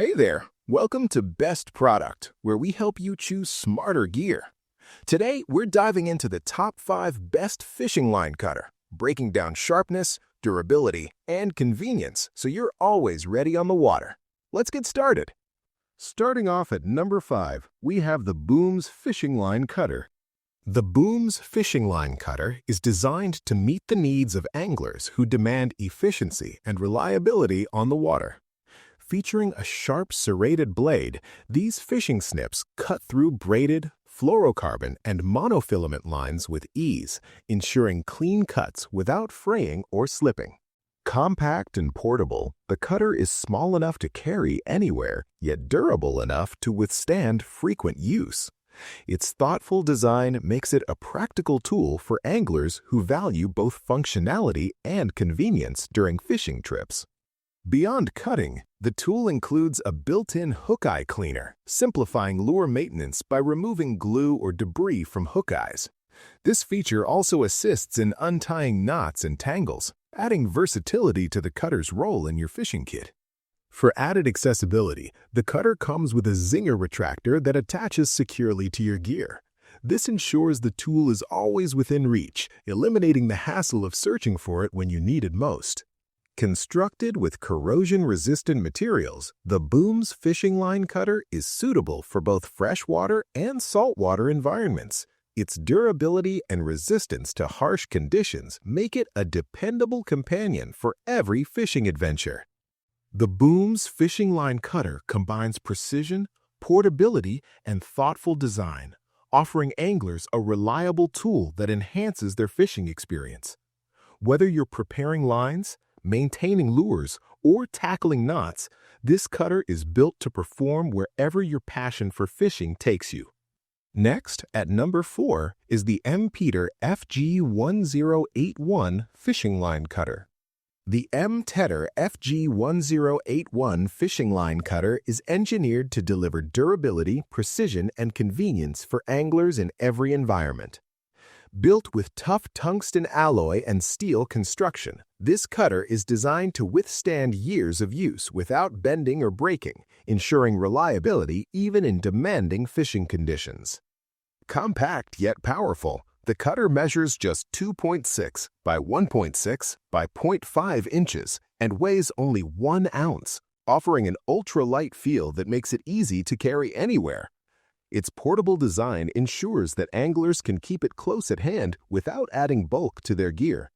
Hey there, welcome to Best Product, where we help you choose smarter gear. Today, we're diving into the top 5 best fishing line cutter, breaking down sharpness, durability, and convenience so you're always ready on the water. Let's get started. Starting off at number 5, we have the Booms Fishing Line Cutter. The Booms Fishing Line Cutter is designed to meet the needs of anglers who demand efficiency and reliability on the water. Featuring a sharp serrated blade, these fishing snips cut through braided, fluorocarbon, and monofilament lines with ease, ensuring clean cuts without fraying or slipping. Compact and portable, the cutter is small enough to carry anywhere, yet durable enough to withstand frequent use. Its thoughtful design makes it a practical tool for anglers who value both functionality and convenience during fishing trips. Beyond cutting, the tool includes a built-in hook eye cleaner, simplifying lure maintenance by removing glue or debris from hook eyes. This feature also assists in untying knots and tangles, adding versatility to the cutter's role in your fishing kit. For added accessibility, the cutter comes with a zinger retractor that attaches securely to your gear. This ensures the tool is always within reach, eliminating the hassle of searching for it when you need it most. Constructed with corrosion-resistant materials, the Booms Fishing Line Cutter is suitable for both freshwater and saltwater environments. Its durability and resistance to harsh conditions make it a dependable companion for every fishing adventure. The Booms Fishing Line Cutter combines precision, portability, and thoughtful design, offering anglers a reliable tool that enhances their fishing experience. Whether you're preparing lines, maintaining lures, or tackling knots, this cutter is built to perform wherever your passion for fishing takes you. Next, at number 4, is the Mpeter FG1081 Fishing Line Cutter. The Mpeter FG1081 Fishing Line Cutter is engineered to deliver durability, precision, and convenience for anglers in every environment. Built with tough tungsten alloy and steel construction, this cutter is designed to withstand years of use without bending or breaking, ensuring reliability even in demanding fishing conditions. Compact yet powerful, the cutter measures just 2.6 by 1.6 by 0.5 inches and weighs only 1 ounce, offering an ultra-light feel that makes it easy to carry anywhere. Its portable design ensures that anglers can keep it close at hand without adding bulk to their gear.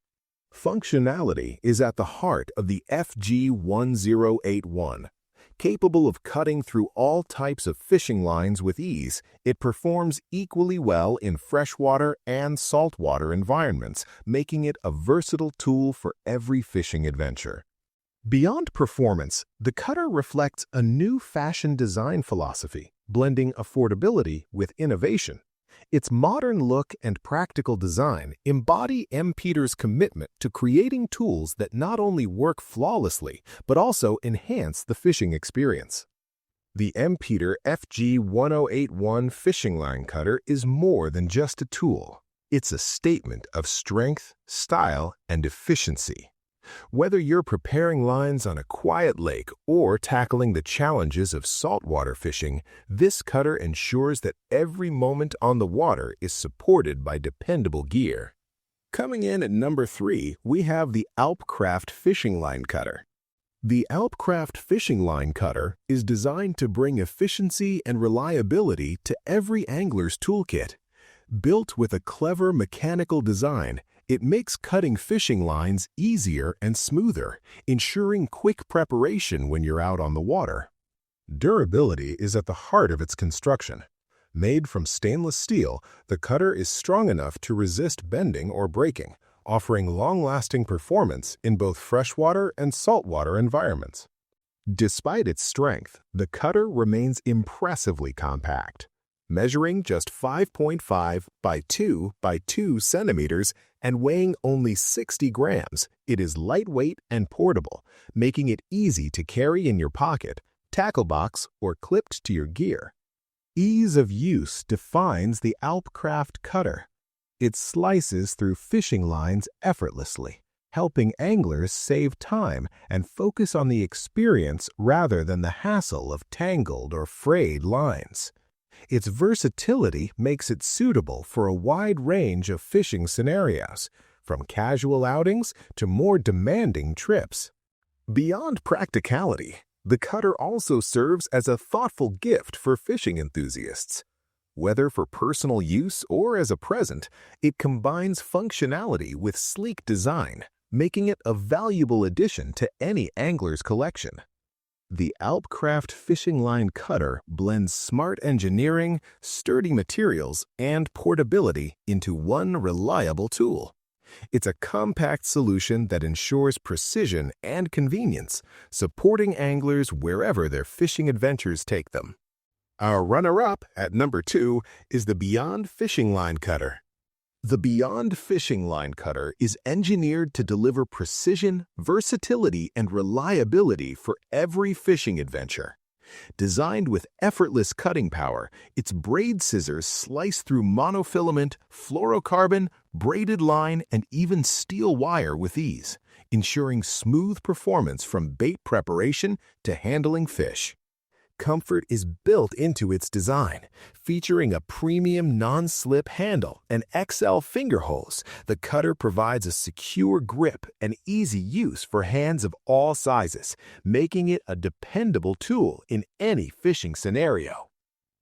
Functionality is at the heart of the FG1081. Capable of cutting through all types of fishing lines with ease, it performs equally well in freshwater and saltwater environments, making it a versatile tool for every fishing adventure. Beyond performance, the cutter reflects a new fashion design philosophy, blending affordability with innovation. Its modern look and practical design embody Mpeter's commitment to creating tools that not only work flawlessly, but also enhance the fishing experience. The Mpeter FG1081 Fishing Line Cutter is more than just a tool. It's a statement of strength, style, and efficiency. Whether you're preparing lines on a quiet lake or tackling the challenges of saltwater fishing, this cutter ensures that every moment on the water is supported by dependable gear. Coming in at number 3, we have the AlpCraft Fishing Line Cutter. The AlpCraft Fishing Line Cutter is designed to bring efficiency and reliability to every angler's toolkit. Built with a clever mechanical design, it makes cutting fishing lines easier and smoother, ensuring quick preparation when you're out on the water. Durability is at the heart of its construction. Made from stainless steel, the cutter is strong enough to resist bending or breaking, offering long-lasting performance in both freshwater and saltwater environments. Despite its strength, the cutter remains impressively compact. Measuring just 5.5 by 2 by 2 centimeters and weighing only 60 grams, it is lightweight and portable, making it easy to carry in your pocket, tackle box, or clipped to your gear. Ease of use defines the AlpCraft cutter. It slices through fishing lines effortlessly, helping anglers save time and focus on the experience rather than the hassle of tangled or frayed lines. Its versatility makes it suitable for a wide range of fishing scenarios, from casual outings to more demanding trips. Beyond practicality, the cutter also serves as a thoughtful gift for fishing enthusiasts. Whether for personal use or as a present, it combines functionality with sleek design, making it a valuable addition to any angler's collection. The AlpCraft fishing line cutter blends smart engineering, sturdy materials, and portability into one reliable tool. It's a compact solution that ensures precision and convenience, supporting anglers wherever their fishing adventures take them. Our runner-up at number 2 is the Beyond Fishing Line Cutter. The Beyond Fishing Line Cutter is engineered to deliver precision, versatility, and reliability for every fishing adventure. Designed with effortless cutting power, its braid scissors slice through monofilament, fluorocarbon, braided line, and even steel wire with ease, ensuring smooth performance from bait preparation to handling fish. Comfort is built into its design, featuring a premium non-slip handle and XL finger holes. The cutter provides a secure grip and easy use for hands of all sizes, making it a dependable tool in any fishing scenario.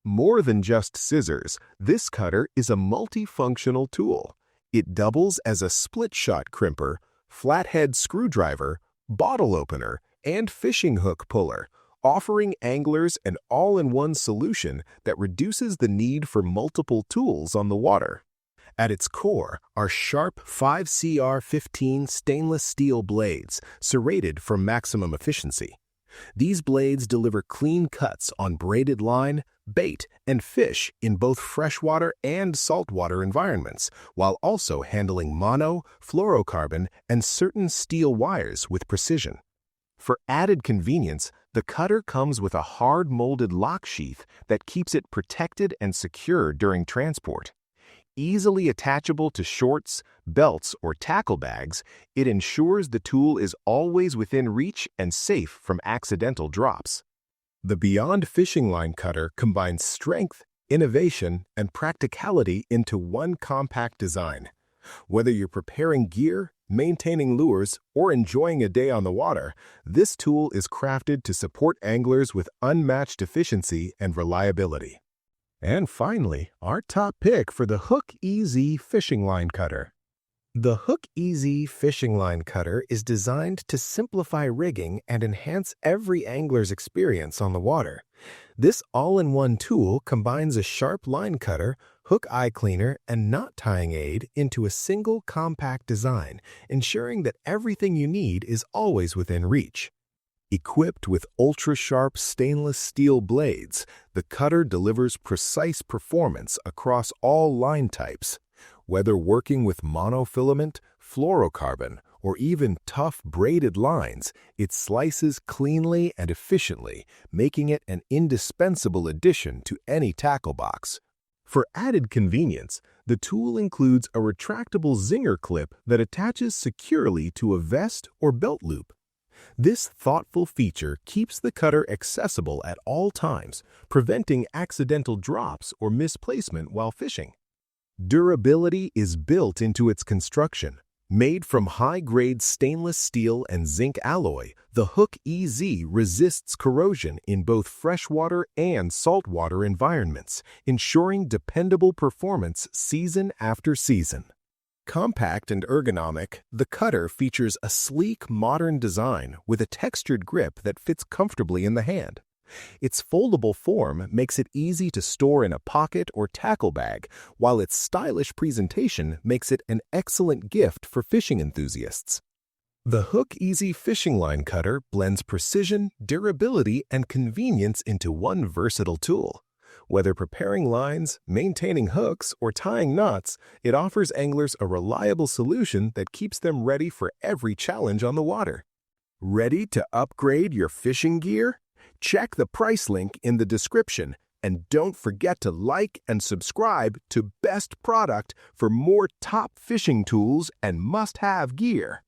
More than just scissors, this cutter is a multifunctional tool. It doubles as a split-shot crimper, flathead screwdriver, bottle opener, and fishing hook puller, offering anglers an all-in-one solution that reduces the need for multiple tools on the water. At its core are sharp 5CR15 stainless steel blades, serrated for maximum efficiency. These blades deliver clean cuts on braided line, bait, and fish in both freshwater and saltwater environments, while also handling mono, fluorocarbon, and certain steel wires with precision. For added convenience, the cutter comes with a hard-molded lock sheath that keeps it protected and secure during transport. Easily attachable to shorts, belts, or tackle bags, it ensures the tool is always within reach and safe from accidental drops. The Beyond Fishing Line Cutter combines strength, innovation, and practicality into one compact design. Whether you're preparing gear, maintaining lures, or enjoying a day on the water, this tool is crafted to support anglers with unmatched efficiency and reliability. And finally, our top pick for the Hook EZ Fishing Line Cutter. The Hook EZ Fishing Line Cutter is designed to simplify rigging and enhance every angler's experience on the water. This all-in-one tool combines a sharp line cutter, hook eye cleaner, and knot tying aid into a single compact design, ensuring that everything you need is always within reach. Equipped with ultra-sharp stainless steel blades, the cutter delivers precise performance across all line types. Whether working with monofilament, fluorocarbon, or even tough braided lines, it slices cleanly and efficiently, making it an indispensable addition to any tackle box. For added convenience, the tool includes a retractable zinger clip that attaches securely to a vest or belt loop. This thoughtful feature keeps the cutter accessible at all times, preventing accidental drops or misplacement while fishing. Durability is built into its construction. Made from high-grade stainless steel and zinc alloy, the Hook EZ resists corrosion in both freshwater and saltwater environments, ensuring dependable performance season after season. Compact and ergonomic, the cutter features a sleek, modern design with a textured grip that fits comfortably in the hand. Its foldable form makes it easy to store in a pocket or tackle bag, while its stylish presentation makes it an excellent gift for fishing enthusiasts. The Hook EZ Fishing Line Cutter blends precision, durability, and convenience into one versatile tool. Whether preparing lines, maintaining hooks, or tying knots, it offers anglers a reliable solution that keeps them ready for every challenge on the water. Ready to upgrade your fishing gear? Check the price link in the description, and don't forget to like and subscribe to Best Product for more top fishing tools and must-have gear.